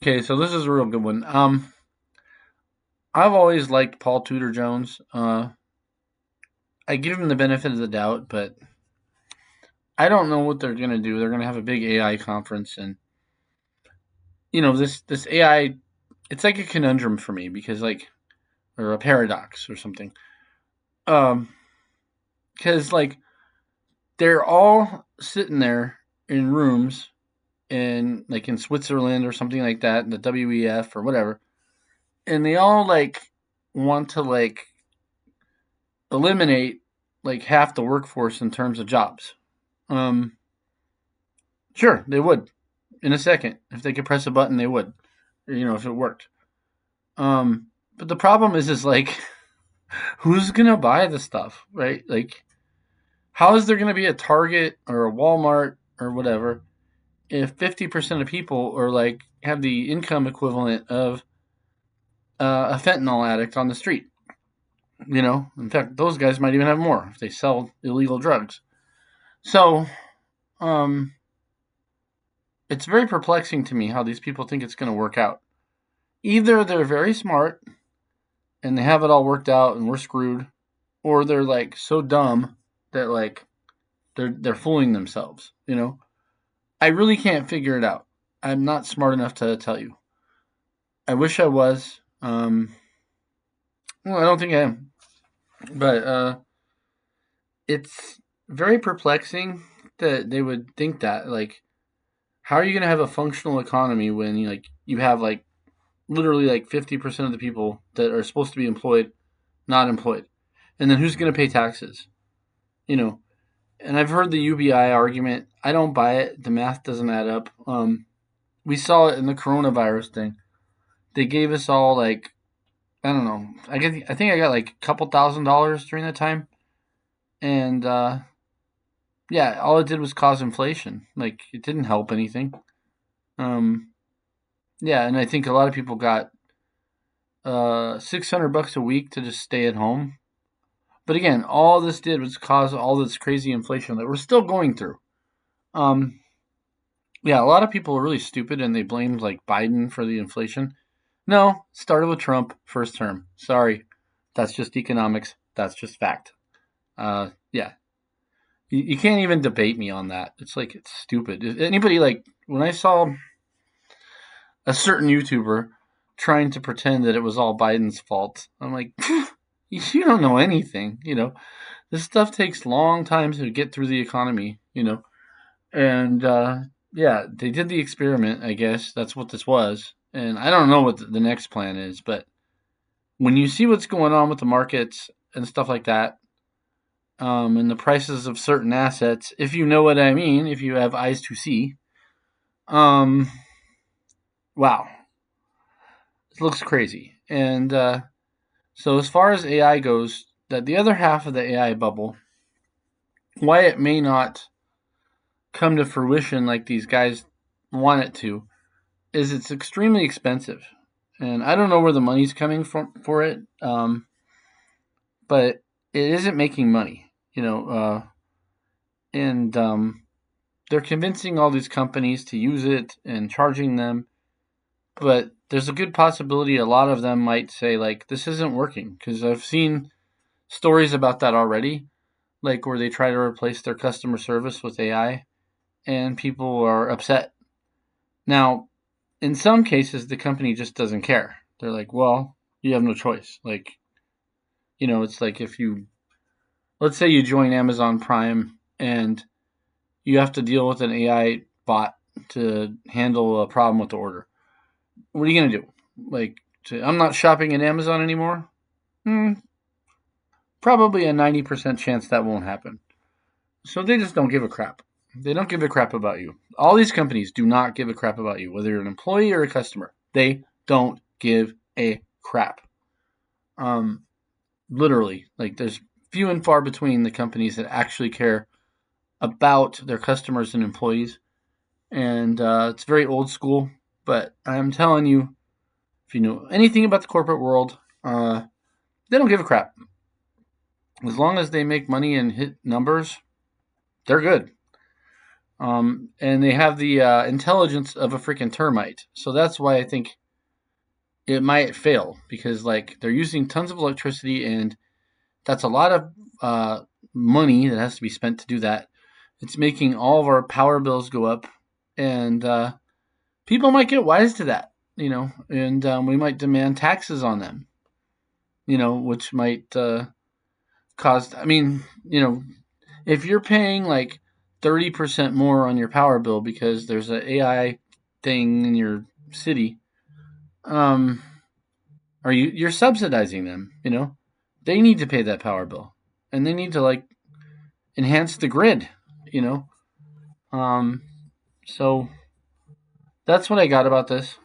Okay, so this is a real good one. I've always liked Paul Tudor Jones. I give him the benefit of the doubt, but I don't know what they're gonna do. They're gonna have a big AI conference, and this AI, it's like a conundrum for me because or a paradox or something. Um, because they're all sitting there in rooms in Switzerland or something like that, the WEF or whatever, and they all want to eliminate half the workforce in terms of jobs. Um, sure, they would in a second if they could press a button. They would, if it worked. But the problem is who's gonna buy the stuff, right? How is there gonna be a Target or a Walmart or whatever if 50% of people are have the income equivalent of a fentanyl addict on the street? In fact, those guys might even have more if they sell illegal drugs. So, um, it's very perplexing to me how these people think it's going to work out. Either they're very smart and they have it all worked out and we're screwed, or they're so dumb that they're fooling themselves. I really can't figure it out. I'm not smart enough to tell you. I wish I was. Well, I don't think I am, but it's very perplexing that they would think that. How are you going to have a functional economy when you have literally 50% of the people that are supposed to be employed not employed, and then who's going to pay taxes? You know, and I've heard the UBI argument. I don't buy it. The math doesn't add up. We saw it in the coronavirus thing. They gave us all I don't know. I think I got a couple $1,000s during that time, and yeah, all it did was cause inflation. It didn't help anything. Um, yeah, and I think a lot of people got $600 a week to just stay at home. But again, all this did was cause all this crazy inflation that we're still going through. Um, yeah, a lot of people are really stupid and they blamed Biden for the inflation. No, started with Trump first term. Sorry, that's just economics. That's just fact. Yeah, you can't even debate me on that. It's stupid. If anybody when I saw a certain YouTuber trying to pretend that it was all Biden's fault, I'm like, you don't know anything. This stuff takes long time to get through the economy. And yeah, they did the experiment. I guess that's what this was. And I don't know what the next plan is, but when you see what's going on with the markets and stuff like that, and the prices of certain assets, if you know what I mean, if you have eyes to see, um, wow, it looks crazy. And so, as far as AI goes, that the other half of the AI bubble, why it may not come to fruition like these guys want it to, is it's extremely expensive, and I don't know where the money's coming from for it, but it isn't making money, and they're convincing all these companies to use it and charging them, but there's a good possibility a lot of them might say this isn't working because I've seen stories about that already, where they try to replace their customer service with AI, and people are upset. Now, in some cases, the company just doesn't care. They're like, well, you have no choice. It's like if you, let's say you join Amazon Prime and you have to deal with an AI bot to handle a problem with the order. What are you going to do? I'm not shopping at Amazon anymore? Hmm, probably a 90% chance that won't happen. So they just don't give a crap. They don't give a crap about you. All these companies do not give a crap about you, whether you're an employee or a customer. They don't give a crap. Um, Literally, there's few and far between the companies that actually care about their customers and employees, and it's very old school. But I'm telling you, if you know anything about the corporate world, they don't give a crap. As long as they make money and hit numbers, they're good. And they have the intelligence of a freaking termite. So that's why I think it might fail, because like they're using tons of electricity, and that's a lot of money that has to be spent to do that. It's making all of our power bills go up, and people might get wise to that, and we might demand taxes on them, which might cause. I mean, if you're paying like 30% more on your power bill because there's an AI thing in your city, um, are you're subsidizing them? They need to pay that power bill, and they need to like enhance the grid. You know, um, so that's what I got about this.